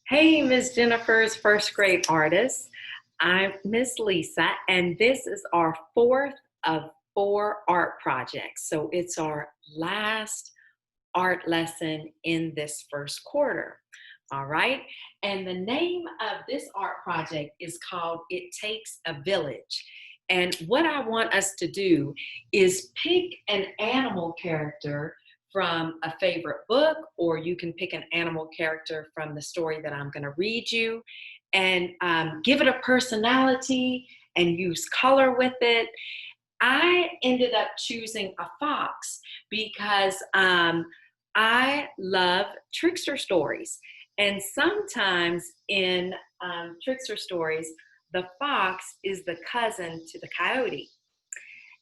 Hey, Miss Jennifer's first grade artist. I'm Miss Lisa, and this is our fourth of four art projects. So it's our last art lesson in this first quarter. All right. And the name of this art project is called It Takes a Village. And what I want us to do is pick an animal character from a favorite book, or you can pick an animal character from the story that I'm going to read you and give it a personality and use color with it. I ended up choosing a fox because I love trickster stories. And sometimes in trickster stories, the fox is the cousin to the coyote.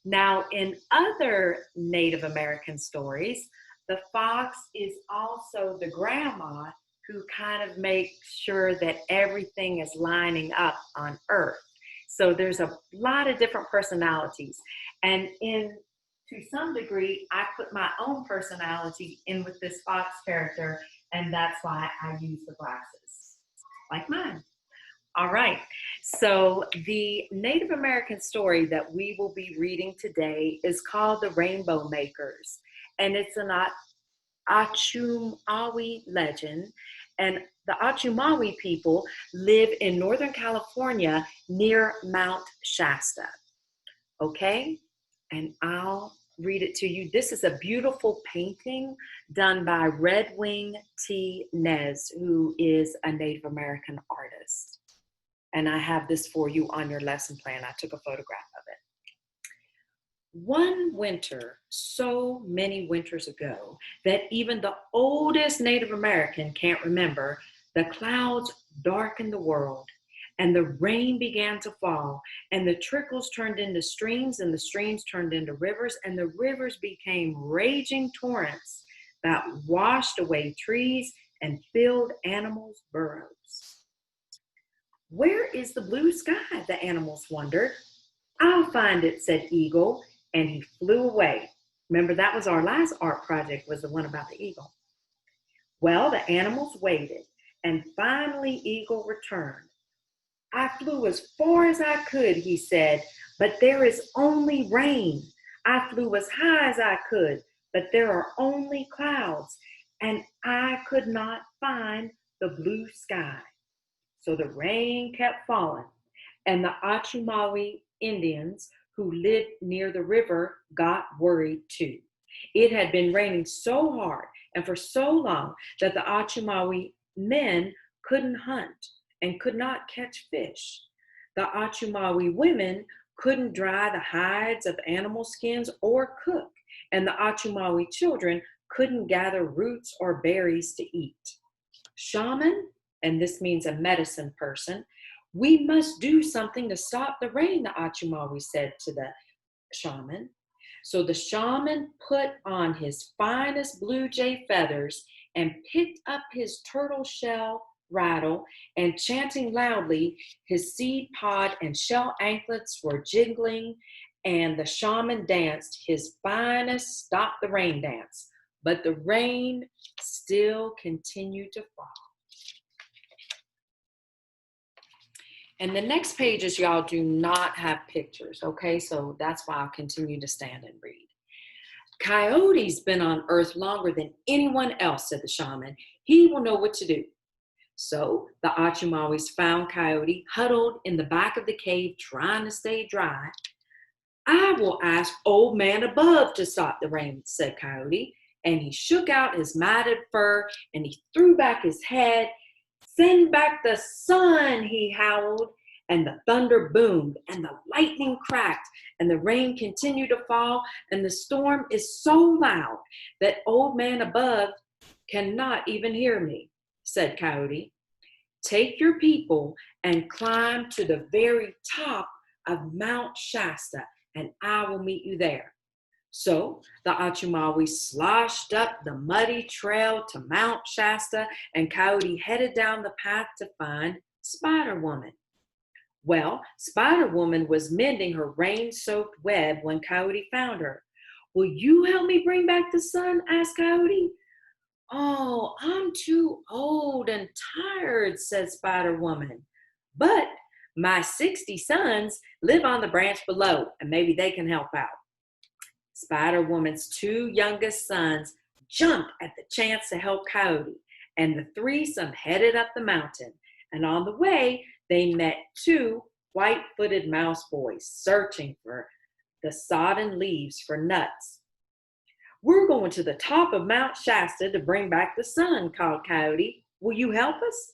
Now, in other Native American stories, the fox is also the grandma who kind of makes sure that everything is lining up on Earth. So there's a lot of different personalities. And to some degree, I put my own personality in with this fox character, and that's why I use the glasses, like mine. All right. So the Native American story that we will be reading today is called The Rainbow Makers, and it's an Achumawi legend. And the Achumawi people live in Northern California near Mount Shasta. Okay? And I'll read it to you. This is a beautiful painting done by Red Wing T. Nez, who is a Native American artist. And I have this for you on your lesson plan. I took a photograph of it. One winter, so many winters ago, that even the oldest Native American can't remember, the clouds darkened the world, and the rain began to fall, and the trickles turned into streams, and the streams turned into rivers, and the rivers became raging torrents that washed away trees and filled animals' burrows. Where is the blue sky? The animals wondered. I'll find it, said Eagle, and he flew away. Remember, that was our last art project, was the one about the eagle. Well, the animals waited, and finally Eagle returned. I flew as far as I could, he said, but there is only rain. I flew as high as I could, but there are only clouds, and I could not find the blue sky. So the rain kept falling, and the Achumawi Indians who lived near the river got worried too. It had been raining so hard and for so long that the Achumawi men couldn't hunt and could not catch fish. The Achumawi women couldn't dry the hides of animal skins or cook, and the Achumawi children couldn't gather roots or berries to eat. Shaman, and this means a medicine person, we must do something to stop the rain, the Achumawi said to the shaman. So the shaman put on his finest blue jay feathers and picked up his turtle shell rattle, and chanting loudly, his seed pod and shell anklets were jiggling, and the shaman danced his finest stop the rain dance. But the rain still continued to fall. And the next pages, y'all, do not have pictures, okay? So that's why I'll continue to stand and read. Coyote's been on Earth longer than anyone else, said the shaman. He will know what to do. So the Achumawis found Coyote huddled in the back of the cave trying to stay dry. I will ask Old Man Above to stop the rain, said Coyote. And he shook out his matted fur and he threw back his head. Send back the sun, he howled, and the thunder boomed, and the lightning cracked, and the rain continued to fall, and the storm is so loud that Old Man Above cannot even hear me, said Coyote. Take your people and climb to the very top of Mount Shasta, and I will meet you there. So the Achumawi sloshed up the muddy trail to Mount Shasta, and Coyote headed down the path to find Spider Woman. Well, Spider Woman was mending her rain-soaked web when Coyote found her. Will you help me bring back the sun? Asked Coyote. Oh, I'm too old and tired, birds, said Spider Woman. But my 60 sons live on the branch below, and maybe they can help out. Spider Woman's two youngest sons jumped at the chance to help Coyote, and the threesome headed up the mountain. And on the way, they met two white-footed mouse boys searching for the sodden leaves for nuts. We're going to the top of Mount Shasta to bring back the sun, called Coyote. Will you help us?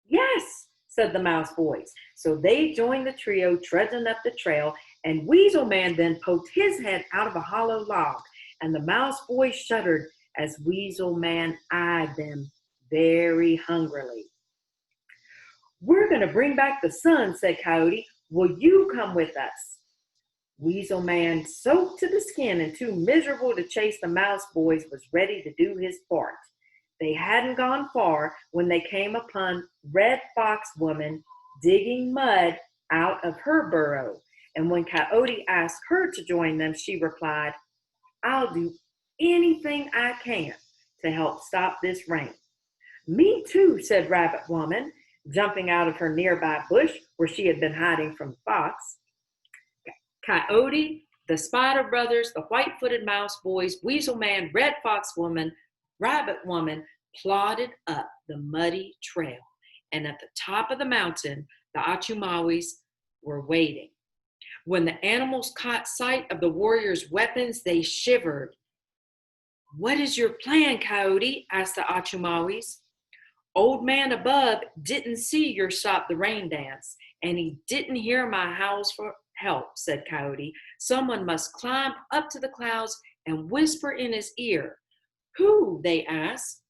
Yes, said the mouse boys. So they joined the trio trudging up the trail, and Weasel Man then poked his head out of a hollow log, and the mouse boys shuddered as Weasel Man eyed them very hungrily. We're going to bring back the sun, said Coyote. Will you come with us? Weasel Man, soaked to the skin and too miserable to chase the mouse boys, was ready to do his part. They hadn't gone far when they came upon Red Fox Woman digging mud out of her burrow. And when Coyote asked her to join them, she replied, I'll do anything I can to help stop this rain. Me too, said Rabbit Woman, jumping out of her nearby bush where she had been hiding from Fox. Coyote, the Spider Brothers, the White-Footed Mouse Boys, Weasel Man, Red Fox Woman, Rabbit Woman plodded up the muddy trail. And at the top of the mountain, the Achumawis were waiting. When the animals caught sight of the warriors' weapons, they shivered. What is your plan, Coyote? Asked the Achumawis. Old Man above didn't see your Stop the Rain dance, and he didn't hear my howls for help, said Coyote. Someone must climb up to the clouds and whisper in his ear. Who? They asked.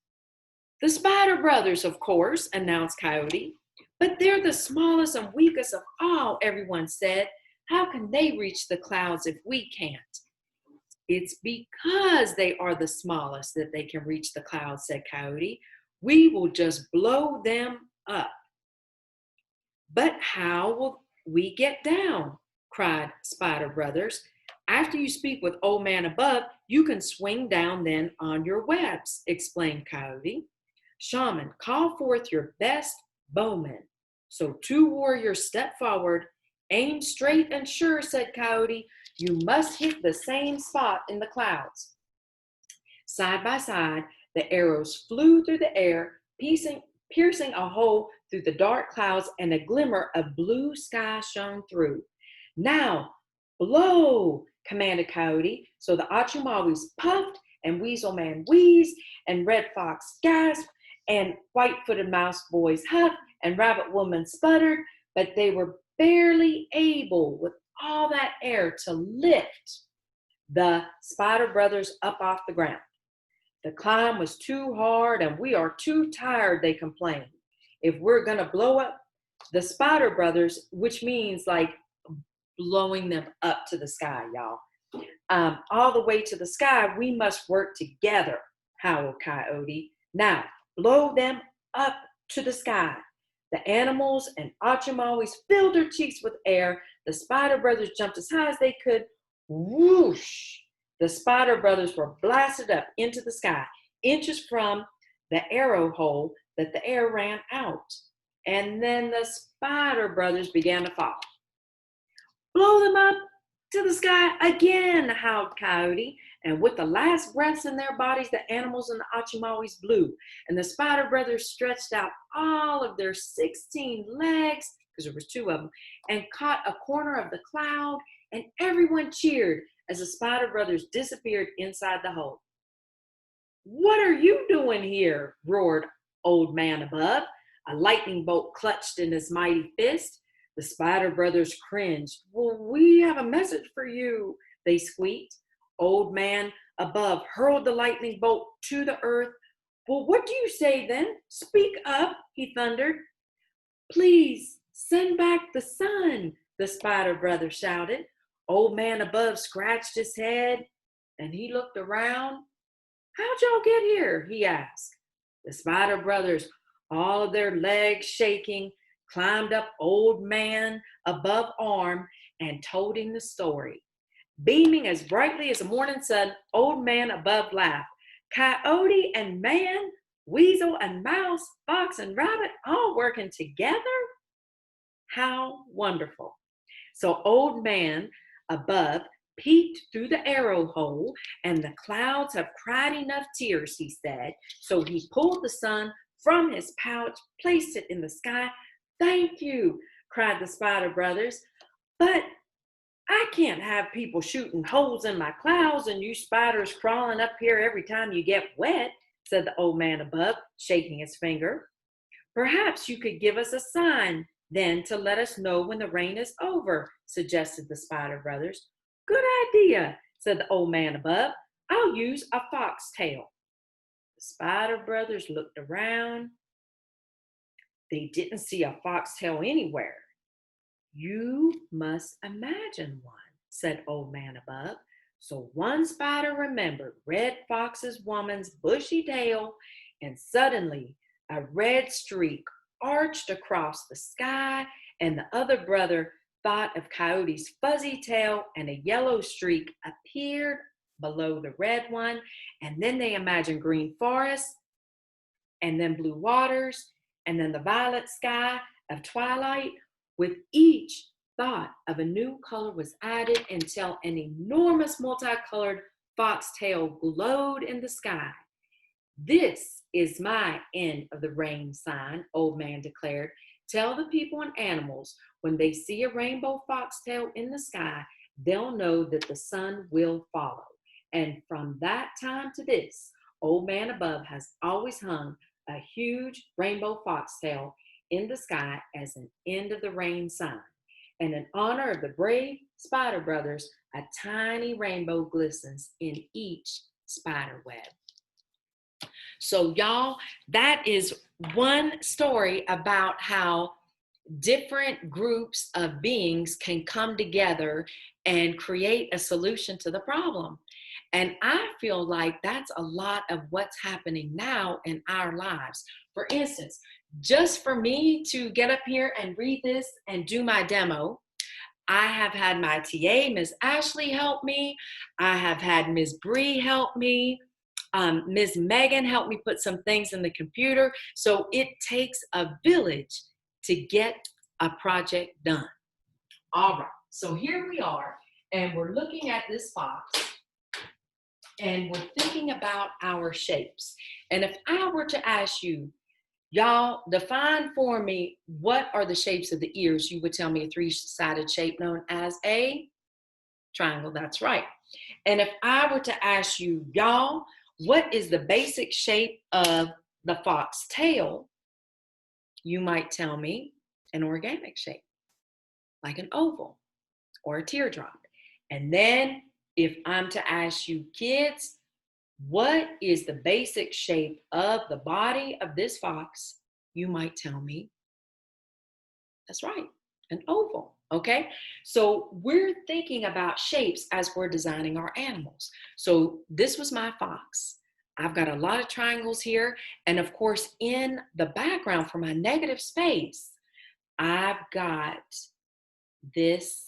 The Spider Brothers, of course, announced Coyote. But they're the smallest and weakest of all, everyone said. How can they reach the clouds if we can't? It's because they are the smallest that they can reach the clouds, said Coyote. We will just blow them up. But how will we get down? Cried Spider Brothers. After you speak with Old Man above, you can swing down then on your webs, explained Coyote. Shaman, call forth your best bowmen. So two warriors stepped forward. Aim straight and sure, said Coyote. You must hit the same spot in the clouds. Side by side, the arrows flew through the air, piercing a hole through the dark clouds, and a glimmer of blue sky shone through. Now, blow, commanded Coyote. So the Achumawis puffed, and Weasel Man wheezed, and Red Fox gasped, and White-Footed Mouse Boys huffed, and Rabbit Woman sputtered, but they were barely able, with all that air, to lift the Spider Brothers up off the ground. The climb was too hard, and we are too tired, they complained. If we're going to blow up the Spider Brothers, which means like blowing them up to the sky, y'all, all the way to the sky, we must work together, howled Coyote. Now, blow them up to the sky. The animals and Achumawis filled their cheeks with air. The Spider Brothers jumped as high as they could. Whoosh! The Spider Brothers were blasted up into the sky, inches from the arrow hole that the air ran out. And then the Spider Brothers began to fall. Blow them up to the sky again, howled Coyote. And with the last breaths in their bodies, the animals and the Achumawis blew. And the Spider Brothers stretched out all of their 16 legs, because there was two of them, and caught a corner of the cloud, and everyone cheered as the Spider Brothers disappeared inside the hole. What are you doing here? Roared Old Man above, a lightning bolt clutched in his mighty fist. The Spider Brothers cringed. Well, we have a message for you, they squeaked. Old Man above hurled the lightning bolt to the earth. Well, what do you say then? Speak up, he thundered. Please send back the sun, the Spider Brothers shouted. Old Man above scratched his head and he looked around. How'd y'all get here? He asked. The Spider Brothers, all of their legs shaking, climbed up Old Man above arm and told him the story. Beaming as brightly as the morning sun, Old Man above laughed. Coyote and Man, weasel and mouse, fox and rabbit all working together? How wonderful. So Old Man Above peeked through the arrow hole, and the clouds have cried enough tears, he said. So he pulled the sun from his pouch, placed it in the sky. Thank you, cried the Spider Brothers. But I can't have people shooting holes in my clouds and you spiders crawling up here every time you get wet, said the Old Man Above, shaking his finger. Perhaps you could give us a sign then to let us know when the rain is over, suggested the Spider Brothers. Good idea, said the Old Man Above. I'll use a foxtail. The Spider Brothers looked around. They didn't see a foxtail anywhere. You must imagine one, said Old Man Above. So one spider remembered Red Fox's woman's bushy tail, and suddenly a red streak arched across the sky, and the other brother thought of Coyote's fuzzy tail, and a yellow streak appeared below the red one, and then they imagined green forests, and then blue waters, and then the violet sky of twilight. With each thought of a new color was added until an enormous multicolored foxtail glowed in the sky. This is my end of the rain sign, Old Man declared. Tell the people and animals when they see a rainbow foxtail in the sky, they'll know that the sun will follow. And from that time to this, Old Man Above has always hung a huge rainbow foxtail in the sky as an end of the rain sign. And in honor of the brave Spider Brothers, a tiny rainbow glistens in each spider web. So, y'all, that is one story about how different groups of beings can come together and create a solution to the problem. And I feel like that's a lot of what's happening now in our lives. For instance, just for me to get up here and read this and do my demo, I have had my TA, Ms. Ashley, help me. I have had Ms. Bree help me. Ms. Megan helped me put some things in the computer. So it takes a village to get a project done. All right, so here we are, and we're looking at this box, and we're thinking about our shapes. And if I were to ask you, y'all, define for me what are the shapes of the ears, you would tell me a three-sided shape known as a triangle. That's right. And if I were to ask you, y'all, what is the basic shape of the fox tail, you might tell me an organic shape, like an oval or a teardrop. And then if I'm to ask you kids, what is the basic shape of the body of this fox, you might tell me, that's right, an oval. Okay, so we're thinking about shapes as we're designing our animals. So this was my fox. I've got a lot of triangles here. And of course, in the background for my negative space, I've got this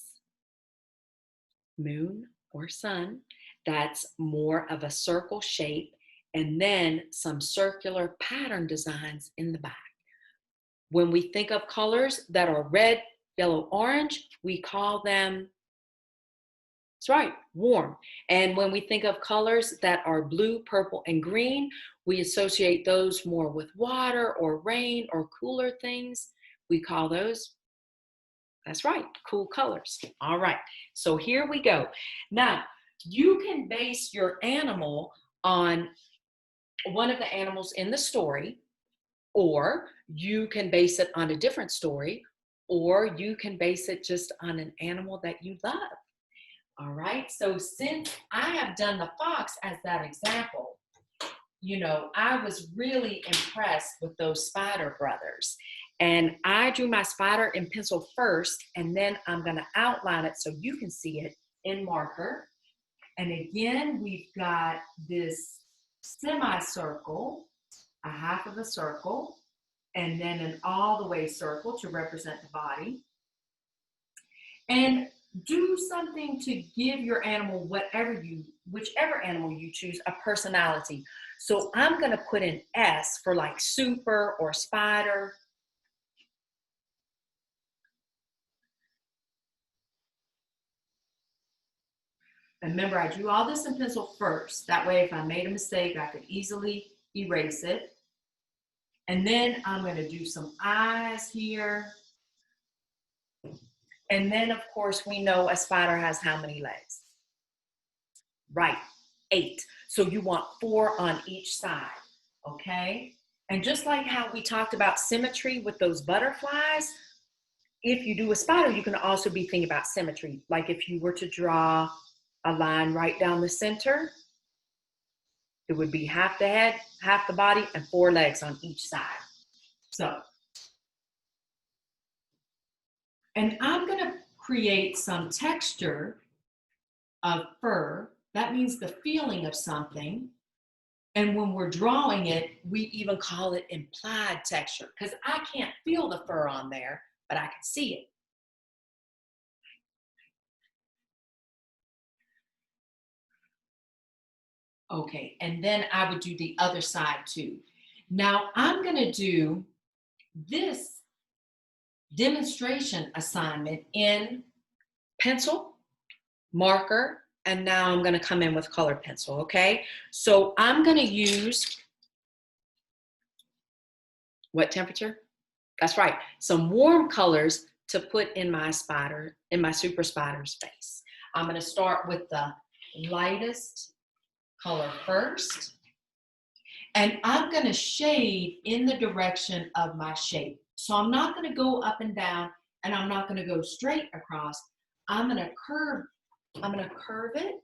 moon or sun that's more of a circle shape, and then some circular pattern designs in the back. When we think of colors that are red, yellow, orange, we call them, that's right, warm. And when we think of colors that are blue, purple, and green, we associate those more with water or rain or cooler things. We call those, that's right, cool colors. All right, so here we go. Now, you can base your animal on one of the animals in the story, or you can base it on a different story, or you can base it just on an animal that you love. All right, so since I have done the fox as that example, you know, I was really impressed with those Spider Brothers. And I drew my spider in pencil first, and then I'm gonna outline it so you can see it in marker. And again, we've got this semicircle, a half of a circle, and then an all the way circle to represent the body. And do something to give your animal whichever animal you choose, a personality. So I'm going to put an S for like super or spider. And remember, I drew all this in pencil first. That way, if I made a mistake, I could easily erase it. And then I'm going to do some eyes here. And then, of course, we know a spider has how many legs? Right, 8. So you want 4 on each side, okay? And just like how we talked about symmetry with those butterflies, if you do a spider, you can also be thinking about symmetry. Like if you were to draw a line right down the center, it would be half the head, half the body, and 4 legs on each side. So, and I'm gonna create some texture of fur. That means the feeling of something. And when we're drawing it, we even call it implied texture because I can't feel the fur on there, but I can see it. Okay, and then I would do the other side too. Now I'm gonna do this demonstration assignment in pencil, marker, and now I'm gonna come in with colored pencil, okay? So I'm gonna use, what temperature? That's right, some warm colors to put in my spider, in my super spider's face. I'm gonna start with the lightest color first. And I'm going to shade in the direction of my shape. So I'm not going to go up and down, and I'm not going to go straight across. I'm going to curve it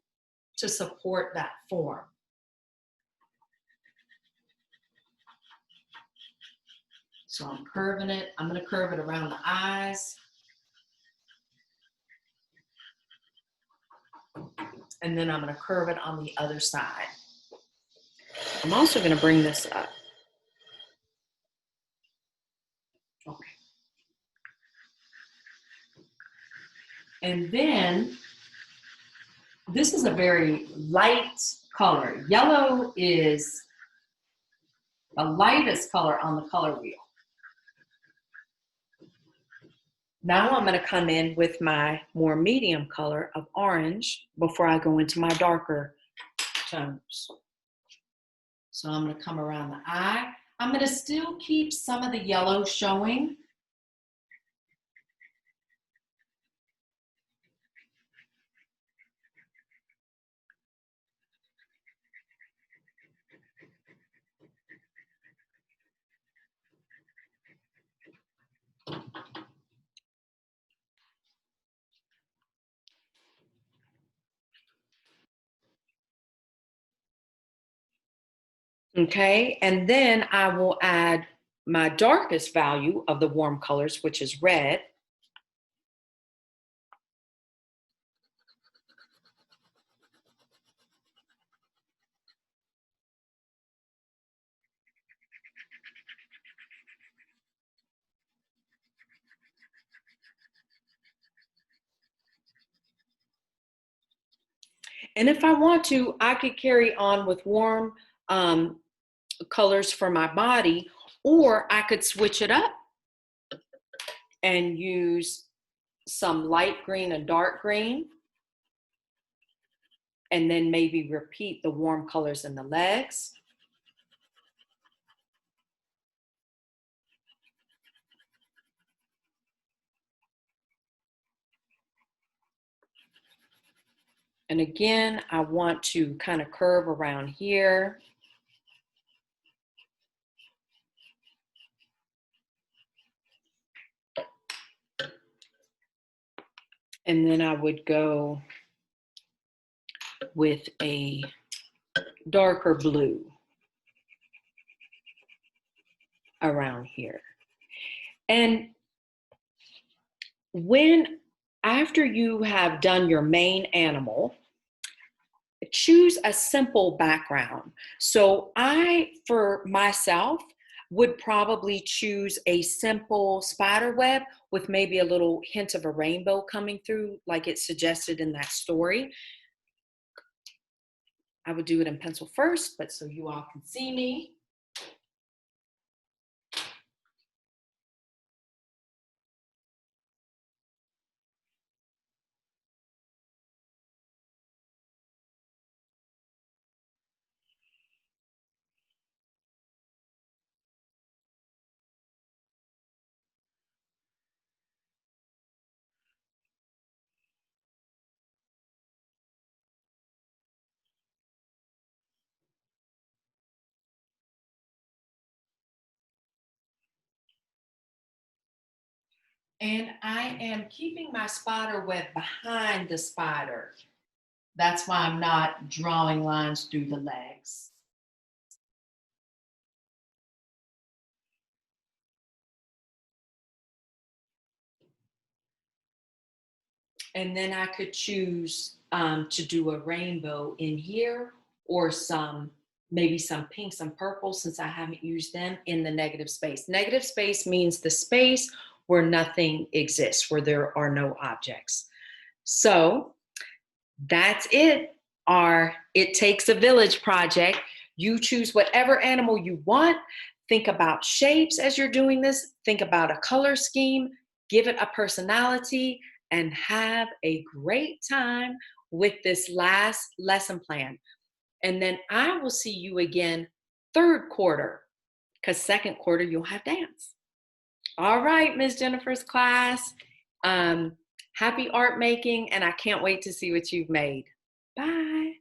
to support that form. So I'm curving it. I'm going to curve it around the eyes. And then I'm going to curve it on the other side. I'm also going to bring this up. Okay. And then this is a very light color. Yellow is the lightest color on the color wheel. Now I'm going to come in with my more medium color of orange before I go into my darker tones. So I'm going to come around the eye. I'm going to still keep some of the yellow showing. Okay, and then I will add my darkest value of the warm colors, which is red. And if I want to, I could carry on with warm colors for my body, or I could switch it up and use some light green and dark green, and then maybe repeat the warm colors in the legs. And again, I want to kind of curve around here. And then I would go with a darker blue around here. And after you have done your main animal, choose a simple background. So I, for myself, would probably choose a simple spider web with maybe a little hint of a rainbow coming through, like it's suggested in that story. I would do it in pencil first, but so you all can see me. And I am keeping my spider web behind the spider. That's why I'm not drawing lines through the legs. And then I could choose to do a rainbow in here, or maybe some pink, some purple, since I haven't used them in the negative space. Negative space means the space where nothing exists, where there are no objects. So that's it. Our It Takes a Village project. You choose whatever animal you want. Think about shapes as you're doing this. Think about a color scheme. Give it a personality and have a great time with this last lesson plan. And then I will see you again third quarter, because second quarter you'll have dance. All right, Miss Jennifer's class. Um, Happy art making, and I can't wait to see what you've made. Bye.